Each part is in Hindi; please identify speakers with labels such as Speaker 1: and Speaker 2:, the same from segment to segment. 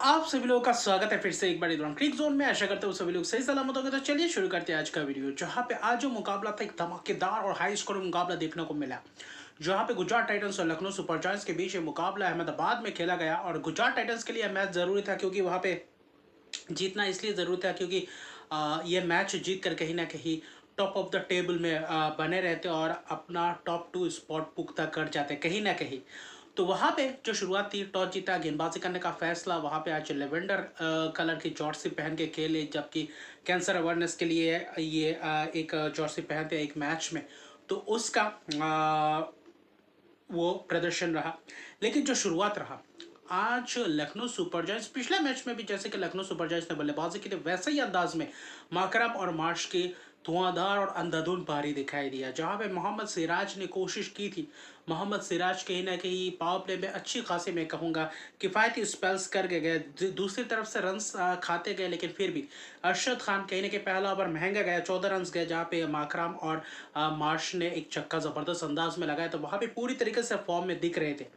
Speaker 1: आप सभी लोगों का स्वागत है फिर से एक बार इधर क्रिक जोन में। आशा करते हो सभी लोग सही सलामत होंगे। तो चलिए शुरू करते हैं आज का वीडियो, जहां पे आज जो मुकाबला था एक धमाकेदार और हाई स्कोरिंग मुकाबला देखने को मिला, जहां पे गुजरात टाइटंस और लखनऊ सुपर जायंट्स के बीच ये मुकाबला अहमदाबाद में खेला गया। और गुजरात टाइटंस के लिए मैच जरूरी था, क्योंकि वहां पे जीतना इसलिए जरूरी था क्योंकि ये मैच जीत कर कहीं ना कहीं टॉप ऑफ द टेबल में बने रहते और अपना टॉप 2 स्पॉट पुख्ता कर जाते कहीं ना कहीं। तो वहाँ पे जो शुरुआत थी, टॉस जीता, गेंदबाजी करने का फैसला। वहाँ पे आज लेवेंडर कलर की जर्सी पहन के खेले, जबकि कैंसर अवेयरनेस के लिए ये एक जर्सी पहनते एक मैच में। तो उसका वो प्रदर्शन रहा। लेकिन जो शुरुआत रहा आज लखनऊ सुपर जायंट्स, पिछले मैच में भी जैसे कि लखनऊ सुपर जायंट्स ने बल्लेबाजी की थी, वैसे ही अंदाज में माकरम और मार्श की धुआंधार और अंधाधुंध पारी दिखाई दिया, जहां पे मोहम्मद सिराज ने कोशिश की थी। मोहम्मद सिराज कहीं ना कहीं पावर प्ले में अच्छी खासी, मैं कहूँगा, किफ़ायती स्पेल्स करके गए। दूसरी तरफ से रन खाते गए, लेकिन फिर भी अरशद खान कहीं ना कहीं पहला ओवर महंगा गया, 14 रन गए, जहाँ पे माकरम और मार्श ने एक छक्का ज़बरदस्त अंदाज में लगाया। तो वहाँ पे पूरी तरीके से फॉर्म में दिख रहे थे।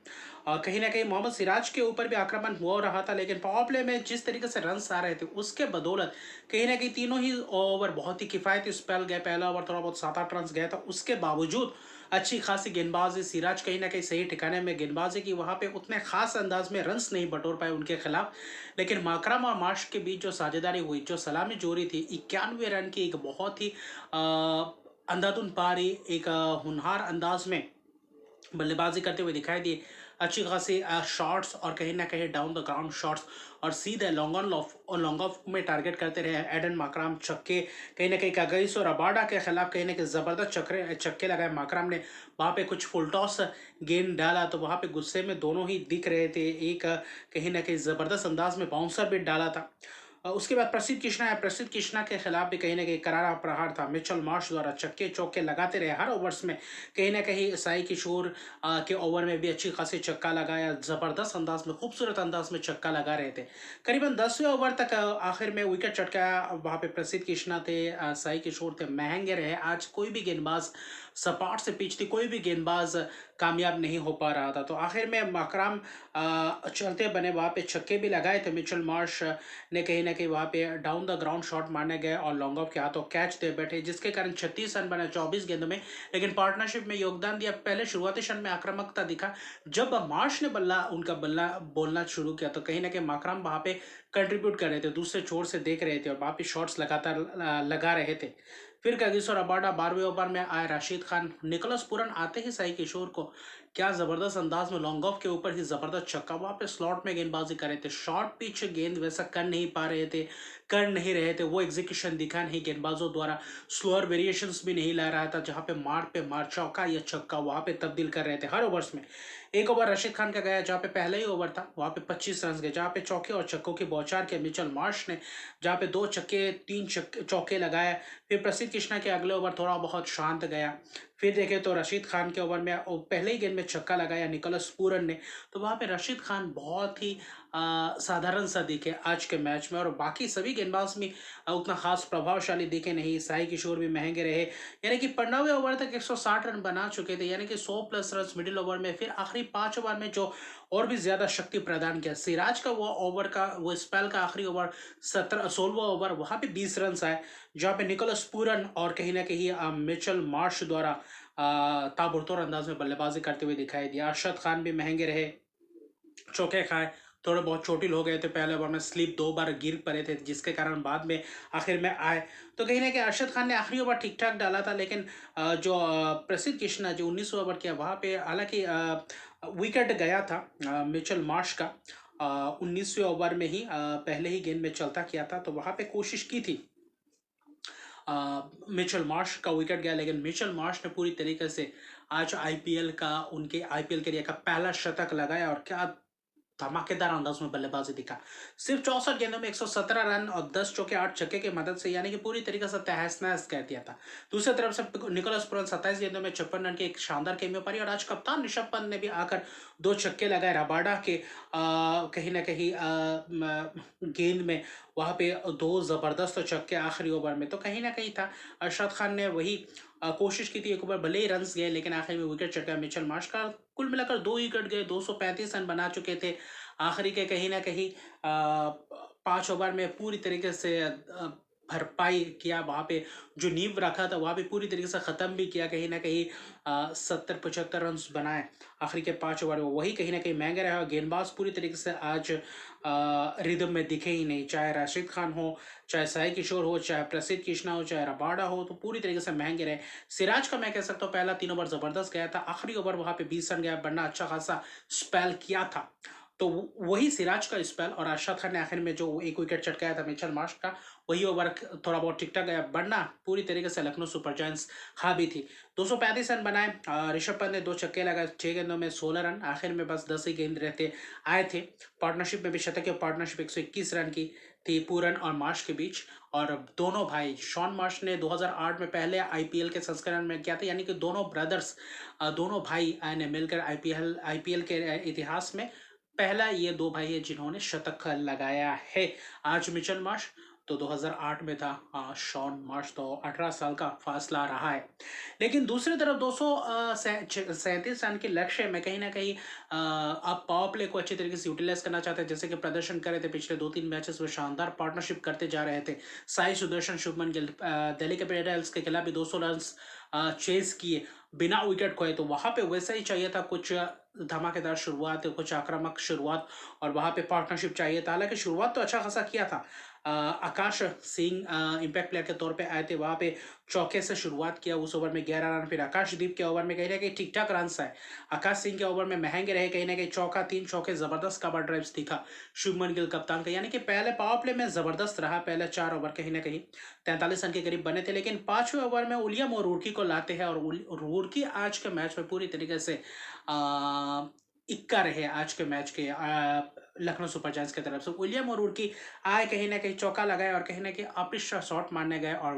Speaker 1: कहीं ना कहीं मोहम्मद सिराज के ऊपर भी आक्रमण हो रहा था, लेकिन पावर प्ले में जिस तरीके से रन आ रहे थे उसके बदौलत कहीं ना कहीं तीनों ही ओवर बहुत ही किफ़ायती स्पेल गए। पहला ओवर थोड़ा बहुत 7-8 रन गया था, उसके बावजूद अच्छी खासी गेंदबाजी, सिराज कहीं ना कहीं सही ठिकाने में गेंदबाजी की, वहाँ पे उतने खास अंदाज में रन्स नहीं बटोर पाए उनके खिलाफ। लेकिन माकरम और मार्श के बीच जो साझेदारी हुई, जो सलामी जोड़ी थी, 91 रन की एक बहुत ही अंधाधुंध पारी, एक होनहार अंदाज में बल्लेबाजी करते हुए दिखाई दिए। अच्छी खासी शॉट्स और कहीं ना कहीं डाउन द ग्राउंड शॉट्स और सीधे लॉन्ग ऑफ में टारगेट करते रहे एडन माकराम। छक्के कहीं ना कहीं कागईस और अबाडा के खिलाफ कहीं ना कहीं ज़बरदस्त छक्के लगाए माकराम ने। वहाँ पे कुछ फुल टॉस गेंद डाला, तो वहाँ पे गुस्से में दोनों ही दिख रहे थे। एक कहीं ना कहीं ज़बरदस्त अंदाज में बाउंसर भी डाला था। उसके बाद प्रसिद्ध कृष्णा है, प्रसिद्ध कृष्णा के खिलाफ भी कहीं ना कहीं करारा प्रहार था। मिचेल मार्श द्वारा छक्के चौके लगाते रहे हर ओवर्स में। कहीं ना कहीं साई किशोर के ओवर में भी अच्छी खासी छक्का लगाया, ज़बरदस्त अंदाज में, खूबसूरत अंदाज में छक्का लगा रहे थे। करीबन 10वें ओवर तक आखिर में विकेट चटकाया। वहाँ पे प्रसिद्ध कृष्णा थे, साई किशोर थे, महंगे रहे। आज कोई भी गेंदबाज सपाट से पिच थी, कोई भी गेंदबाज कामयाब नहीं हो पा रहा था। तो आखिर में माकराम चलते बने, वहाँ पे छक्के भी लगाए थे। मिचेल मार्श ने कहीं ना कहीं वहाँ पे डाउन द ग्राउंड शॉट मारने गए और लॉन्ग ऑफ के हाथों कैच दे बैठे, जिसके कारण 36 रन बने 24 गेंदों में। लेकिन पार्टनरशिप में योगदान दिया। पहले शुरुआती क्षण में आक्रामकता दिखा, जब मार्श ने बल्ला बोलना शुरू किया, तो कहीं ना कहीं माकराम वहाँ पे कंट्रीब्यूट कर रहे थे, दूसरे छोर से देख रहे थे और वहाँ पे शॉट्स लगातार लगा रहे थे। फिर कागिसो रबाडा 12वें ओवर में आए। राशिद खान, निकोलस पूरन आते ही साई किशोर को क्या जबरदस्त अंदाज में लॉन्ग ऑफ के ऊपर ही जबरदस्त छक्का। वहाँ पे स्लॉट में गेंदबाजी कर रहे थे, शॉर्ट पिच गेंद वैसा कर नहीं पा रहे थे, कर नहीं रहे थे, वो एग्जीक्यूशन दिखा नहीं गेंदबाजों द्वारा। स्लोअर वेरिएशंस भी नहीं ला रहा था, जहाँ पे मार चौका या छक्का वहाँ पे तब्दील कर रहे थे हर ओवर्स में। एक ओवर रशीद खान का गया, जहाँ पे पहला ही ओवर था, वहाँ पे 25 रन गए, जहाँ पे चौके और छक्कों की बौछार के मिचेल मार्श ने, जहाँ पे 2 छक्के 3 चौके लगाए। फिर प्रसिद्ध कृष्णा के अगले ओवर थोड़ा बहुत शांत गया। फिर देखें तो रशीद खान के ओवर में पहले ही गेंद में छक्का लगाया निकोलस पूरन ने। तो वहाँ पे रशीद खान बहुत ही साधारण सा दिखे आज के मैच में, और बाकी सभी गेंदबाज भी उतना खास प्रभावशाली दिखे नहीं। साई किशोर भी महंगे रहे, यानी कि 15वें ओवर तक 160 रन बना चुके थे, यानी कि 100 प्लस रन मिडिल ओवर में। फिर आखिरी 5 ओवर में जो और भी ज्यादा शक्ति प्रदान किया सिराज का, वो स्पेल का आखिरी ओवर 16वां ओवर, वहाँ पे 20 रन आए, जहाँ पे निकोलस पूरन और कहीं ना कहीं मिचेल मार्श द्वारा ताबड़तोड़ अंदाज में बल्लेबाजी करते हुए दिखाई दिया। अरशद खान भी महंगे रहे, चौके खाए, थोड़े बहुत चोटिल हो गए थे। पहले ओवर में स्लिप 2 बार गिर पड़े थे, जिसके कारण बाद में आखिर में आए। तो कहीं ना कहीं अरशद खान ने आखिरी ओवर ठीक ठाक डाला था, लेकिन जो प्रसिद्ध कृष्णा जो 19 ओवर किया, वहाँ पे हालांकि विकेट गया था मिचेल मार्श का 19वें ओवर में ही, पहले ही गेंद में चलता किया था, तो वहाँ पे कोशिश की थी। मिचेल मार्श का विकेट गया, लेकिन मिचेल मार्श ने पूरी तरीके से आज उनके आईपीएल करियर का पहला शतक लगाया, और क्या धमाकेदार अंदाज में बल्लेबाजी दिखा। सिर्फ 64 गेंदों में 117 रन और 10 चौके 8 छक्के की मदद से, यानी कि पूरी तरीके से तहस नहस कर दिया था। दूसरी तरफ से निकोलस पुरन 27 गेंदों में 56 रन की एक शानदार केमियो पारी, और आज कप्तान ऋषभ पंत ने भी आकर 2 छक्के लगाए रबाडा के कहीं ना कहीं गेंद में। वहाँ पे 2 जबरदस्त छक्के आखिरी ओवर में, तो कहीं ना कहीं था। अरशद खान ने वही कोशिश की थी, एक ओवर भले ही रन गए, लेकिन आखिर में विकेट चटका मिचेल मार्श का। कुल मिलाकर 2 विकेट गए, 235 रन बना चुके थे। आखिरी के कहीं ना कहीं 5 ओवर में पूरी तरीके से भरपाई किया, वहाँ पे जो नींव रखा था वहाँ पे पूरी तरीके से ख़त्म भी किया, कहीं ना कहीं 70-75 रन बनाए आखिरी के 5 ओवर में। वही कहीं ना कहीं महंगे रहे और गेंदबाज पूरी तरीके से आज रिदम में दिखे ही नहीं, चाहे राशिद खान हो, चाहे साई किशोर हो, चाहे प्रसिद्ध कृष्णा हो, चाहे रबाडा हो, तो पूरी तरीके से महंगे रहे। सिराज का मैं कह सकता हूँ पहला 3 ओवर ज़बरदस्त गया था, आखिरी ओवर वहाँ पे 20 रन गया, वरना अच्छा खासा स्पेल किया था। तो वही सिराज का स्पेल और अरशद खान ने आखिर में जो एक विकेट चटकाया था मिचेल मार्श का, वही ओवर थोड़ा बहुत टिक टाक गया, वरना पूरी तरीके से लखनऊ सुपर जायंट्स हावी थी। 235 रन बनाए, ऋषभ पंत ने 2 छक्के लगाए, 6 गेंदों में 16 रन, आखिर में बस 10 ही गेंद रहते आए थे। पार्टनरशिप में भी शतकीय पार्टनरशिप 121 रन की थी पूरन और मार्श के बीच। और दोनों भाई शॉन मार्श ने 2008 में पहले आईपीएल के संस्करण में किया था, यानी कि दोनों ब्रदर्स, दोनों भाई ने मिलकर आईपीएल के इतिहास में पहला ये दो भाई है जिन्होंने शतक लगाया है। आज मिचेल मार्श, तो 2008 में था शॉन मार्श, तो 18 साल का फासला रहा है। लेकिन दूसरी तरफ 237 रन के लक्ष्य में कहीं ना कहीं आप पावर प्ले को अच्छी तरीके से यूटिलाइज करना चाहते हैं, जैसे कि प्रदर्शन कर रहे थे पिछले 2-3 मैचेस में, शानदार पार्टनरशिप करते जा रहे थे। साई सुदर्शन, शुभमन गिल, दिल्ली कैपिटल्स के खिलाफ भी 200 रन चेस किए बिना विकेट खोए, तो वहां पे वैसा ही चाहिए था, कुछ धमाकेदार शुरुआत, कुछ आक्रामक शुरुआत, और वहां पे पार्टनरशिप चाहिए था। हालांकि शुरुआत तो अच्छा खासा किया था। आकाश सिंह इम्पैक्ट प्लेयर के तौर पे आए थे, वहां पे चौके से शुरुआत किया, उस ओवर में 11 रन, फिर आकाशदीप के ओवर में कहीं ना कहीं ठीक ठाक रन आए। आकाश सिंह के ओवर में महंगे रहे, कहीं ना कहीं चौका, 3 चौके, जबरदस्त कवर ड्राइव्स दिखा शुभमन गिल कप्तान का, यानी कि पहले पावर प्ले में जबरदस्त रहा। पहले 4 ओवर कहीं ना कहीं 43 रन के करीब बने थे, लेकिन 5वें ओवर में उलियम और रूड़की को लाते हैं, और रूड़की आज के मैच में पूरी तरीके से इक्का रहे आज के मैच के लखनऊ सुपर जायंट्स की तरफ से। विलियम और रुड़की आए, कहीं ना कहीं चौका लगाए और कहीं ना कहीं अपिश शॉट मारने गए और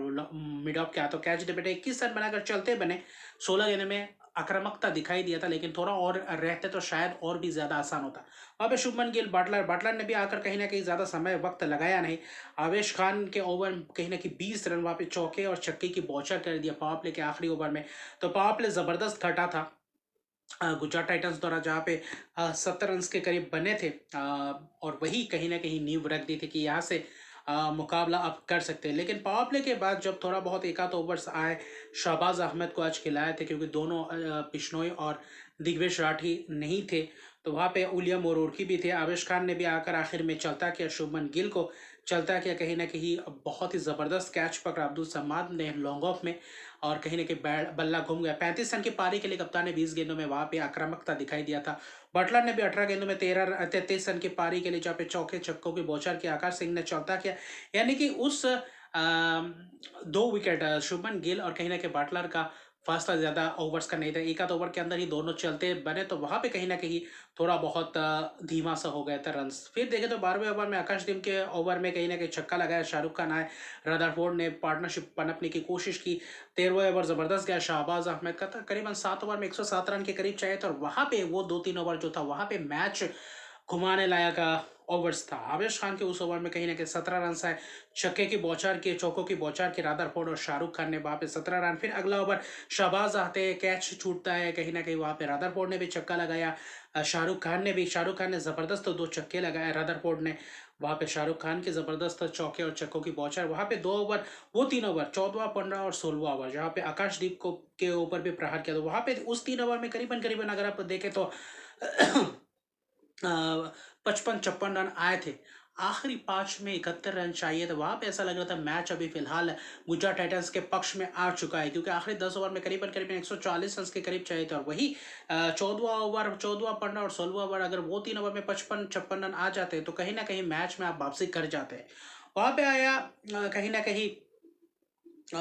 Speaker 1: मिड ऑफ के हाथों कैच दे बैठे, 21 रन बनाकर चलते बने। 16 गेंद में आक्रामकता दिखाई दिया था, लेकिन थोड़ा और रहते तो शायद और भी ज्यादा आसान होता। वहाँ पे शुभमन गिल, बटलर ने भी आकर कहीं ना कहीं ज्यादा समय वक्त लगाया नहीं। आवेश खान के ओवर कहीं ना कहीं 20 रन, वहाँ पे चौके और छक्के की बौछार कर दिया पावर प्ले के आखिरी ओवर में। तो पावर प्ले जबरदस्त घटा था गुजरात टाइटंस द्वारा, जहाँ पे 70 रन के करीब बने थे, और वही कहीं ना कहीं नींव रख दी थी कि यहाँ से मुकाबला अब कर सकते हैं। लेकिन पावर प्ले के बाद जब थोड़ा बहुत एक आध ओवर्स आए, शहबाज अहमद को आज खिलाए थे, क्योंकि दोनों बिश्नोई और दिग्विजय राठी नहीं थे, तो वहाँ पे उलियम और उर्की भी थे। आवेश खान ने भी आकर आखिर में चलता किया, शुभमन गिल को चलता किया, कहीं ना कहीं बहुत ही ज़बरदस्त कैच पकड़ा अब्दुल समाद ने लॉन्ग ऑफ में, और कहीं ना कहीं बल्ला घूम गया। 35 रन की पारी के लिए कप्तान ने 20 गेंदों में वहां पे आक्रामकता दिखाई दिया था। बटलर ने भी 18 गेंदों में 33 रन की पारी के लिए, जहाँ पे चौके छक्कों की बौछार की, आकाश सिंह ने चौथा किया, यानी कि उस 2 विकेट शुभमन गिल और कहीं ना कहीं बटलर का फासला ज्यादा ओवर्स का नहीं था, एक आध ओवर के अंदर ही दोनों चलते बने, तो वहां पे कहीं ना कहीं थोड़ा बहुत धीमा सा हो गया था रन। फिर देखे तो 12वें ओवर में आकाशदीप के ओवर में कहीं ना कहीं छक्का लगाया शाहरुख खान आए, रदरफोर्ड ने पार्टनरशिप पनपने की कोशिश की। 13वें ओवर जबरदस्त गया शहबाज अहमद का था, करीबन 7 ओवर में 107 रन के करीब चाहिए था, और वहां पे वो 2-3 ओवर जो था वहां पे मैच घुमाने लायक ओवर्स था। आवेश खान के उस ओवर में कहीं ना कहीं 17 रन आए, छक्के की बौछार की, चौकों की बौछार की रादरफोर्ड और शाहरुख खान ने वहां पे 17 रन। फिर अगला ओवर शहबाज आते हैं, कैच छूटता है, कहीं ना कहीं वहां पे रादरफोर्ड ने भी छक्का लगाया, शाहरुख खान ने जबरदस्त 2 छक्के लगाए, रादरफोर्ड ने वहां पे शाहरुख खान के जबरदस्त चौके और छक्कों की बौछार। वहां पे 2 ओवर, वो 3 ओवर, 14वां, 15वां और 16वां ओवर, जहाँ पे आकाशदीप को के ऊपर भी प्रहार किया, तो वहां पे उस 3 ओवर में करीबन करीबन अगर आप देखें तो 55-56 रन आए थे। आखिरी 5 में 71 रन चाहिए, तो वहां पे ऐसा लग रहा था मैच अभी फिलहाल गुजरात टाइटंस के पक्ष में आ चुका है, क्योंकि आखिरी 10 ओवर में करीबन करीबन 140 रन के करीब चाहिए थे, और वही 14वां ओवर, 14वां, 15वां और 16वां ओवर, अगर वो 3 ओवर में 55-56 रन आ जाते हैं, तो कहीं ना कहीं मैच में आप वापसी कर जाते हैं। वहां पे आया कहीं ना कहीं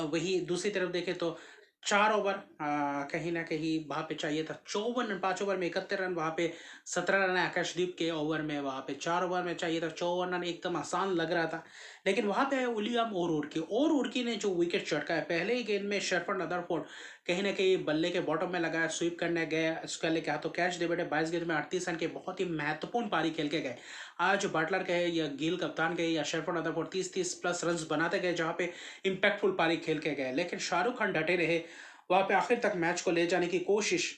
Speaker 1: वही दूसरी तरफ देखें तो 4 ओवर कहीं ना कहीं वहां पे चाहिए था 54 रन, 5 ओवर में 71 रन, वहां पे 17 रन आकाशदीप के ओवर में, वहां पे 4 ओवर में चाहिए था 54 रन, एकदम आसान लग रहा था। लेकिन वहां पे आए उलियम और उड़की ने जो विकेट चटकाया पहले ही गेंद में, शरफन रदरफोर्ड कहीं ना कहीं बल्ले के बॉटम में लगाया, स्वीप करने गए, उसका लेके हाथों कैच दे बैठे, 22 गेंद में 38 रन के बहुत ही महत्वपूर्ण पारी खेल के गए। आज बटलर कहे या गिल कप्तान कहे या शरफन रदरफोर्ड 30-30 प्लस रन बनाते गए, जहाँ पे इम्पैक्टफुल पारी खेल के गए, लेकिन शाहरुख खान डटे रहे वहां पे आखिर तक मैच को ले जाने की कोशिश।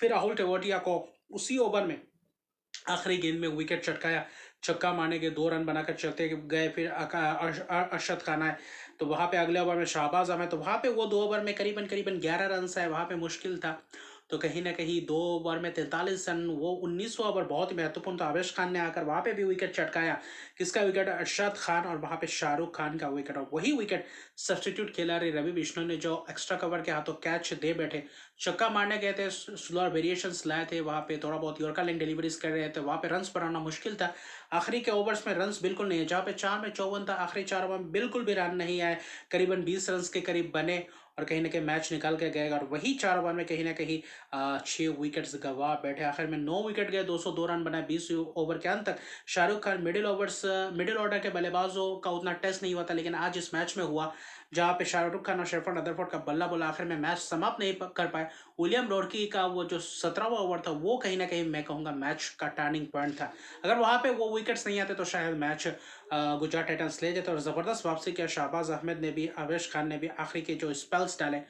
Speaker 1: फिर राहुल टेवोटिया को उसी ओवर में आखिरी गेंद में विकेट चटकाया, छक्का मारने के 2 रन बनाकर चलते गए। फिर अरशद खान आए, तो वहाँ पे अगले ओवर में शाहबाज आए, तो वहाँ पे वो 2 ओवर में करीबन करीबन 11 रन आए, वहाँ पे मुश्किल था। तो कहीं ना कहीं 2 ओवर में 43 रन, वो 19वां ओवर बहुत ही महत्वपूर्ण था। आवेश खान ने आकर वहाँ पे भी विकेट चटकाया। किसका विकेट? अरशद खान, और वहाँ पे शाहरुख खान का विकेट। और वही विकेट सब्स्टिट्यूट खिलाड़ी रवि बिश्नोई ने, जो एक्स्ट्रा कवर के हाथों कैच दे बैठे, छक्का मारने गए थे, स्लोअर वेरिएशंस लाए थे, वहाँ पे थोड़ा बहुत यॉर्कर लिंक डिलीवरीज कर रहे थे, वहाँ पे रन्स बनाना मुश्किल था। आखिरी के ओवर्स में रन्स बिल्कुल नहीं है, जहाँ पे 4 में 54 था, आखिरी 4 ओवर में बिल्कुल भी रन नहीं आए, करीबन 20 रन के करीब बने, और कहीं ना कहीं मैच निकाल के गए। और वही 4 ओवर में कहीं ना कहीं 6 विकेट्स गंवा बैठे। आखिर में 9 विकेट गए, 202 रन बनाए 20 ओवर के अंत तक। शाहरुख खान मिडिल ऑर्डर के बल्लेबाजों का उतना टेस्ट नहीं हुआ था, लेकिन आज इस मैच में हुआ, जहाँ पे शाहरुख खान और शेफर्ड रदरफोर्ड का बल्ला बोला, आखिर में मैच समाप्त नहीं कर पाए। विलियम लॉर्की का वो जो 17वां ओवर था, वो कहीं ना कहीं मैं कहूँगा मैच का टर्निंग पॉइंट था। अगर वहाँ पे वो विकेट्स नहीं आते तो शायद मैच गुजरात टाइटंस ले जाते। और ज़बरदस्त वापसी किया शहबाज अहमद ने भी, आवेश खान ने भी, आखिरी के जो स्पेल्स डाले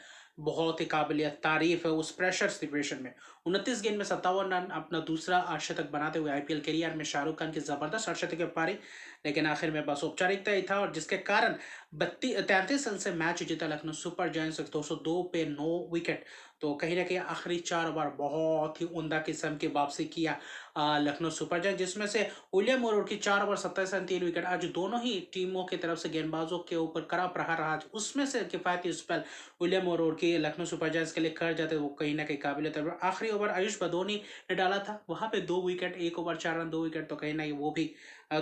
Speaker 1: बहुत ही काबिलियत तारीफ है उस प्रेशर सिचुएशन में। 29 गेंद में 57 रन, अपना दूसरा अर्धशतक बनाते हुए आईपीएल करियर में शाहरुख खान की जबरदस्त अर्धशतकीय पारी। लेकिन आखिर में बस औपचारिकता ही था, और जिसके कारण 33 रन से मैच जीता लखनऊ सुपर जायंट्स 202 पे 9 विकेट। तो कहीं ना कहीं आखिरी 4 ओवर बहुत ही उमदा किस्म की वापसी किया लखनऊ सुपर जायंट्स, जिसमें से विलियम मोरोड की 4 ओवर 27 रन 3 विकेट। आज दोनों ही टीमों की तरफ से गेंदबाजों के ऊपर कड़ा प्रहार रहा, उसमें से किफायती स्पेल विलियम मोरोड की लखनऊ सुपर जायंट्स के लिए कर जाते, वो कहीं ना कहीं काबिल है। आखिरी ओवर आयुष बदोनी ने डाला था, वहां पे 2 विकेट, 1 ओवर 4 रन 2 विकेट, तो कहीं ना कहीं वो भी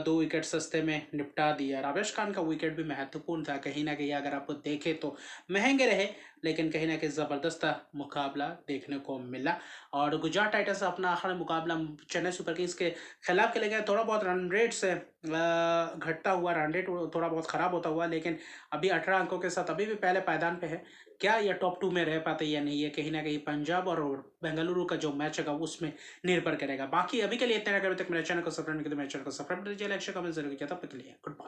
Speaker 1: 2 विकेट सस्ते में निपटा दिया। रावेश खान का विकेट भी महत्वपूर्ण था, कहीं ना कहीं अगर आप देखें तो महंगे रहे, लेकिन कहीं ना कहीं जबरदस्त मुकाबला देखने को मिला। और गुजरात टाइटंस अपना आखिरी मुकाबला चेन्नई सुपर किंग्स के खिलाफ खेले गए। थोड़ा बहुत रन रेट से घटता हुआ रन रेट थोड़ा बहुत खराब होता हुआ, लेकिन अभी 18 अंकों के साथ अभी भी पहले पायदान पे है। क्या ये टॉप 2 में रह पाते या नहीं, ये कहीं ना कहीं पंजाब और बेंगलुरु का जो मैच होगा उसमें निर्भर करेगा। बाकी अभी के लिए इतना, अगर अभी तक मेरे चैनल को सब्सक्राइब नहीं किया तो मेरे चैनल को सब्सक्राइब कर दीजिए, लाइक शेयर कमेंट जरूर किया। तब तक के लिए गुड बाय।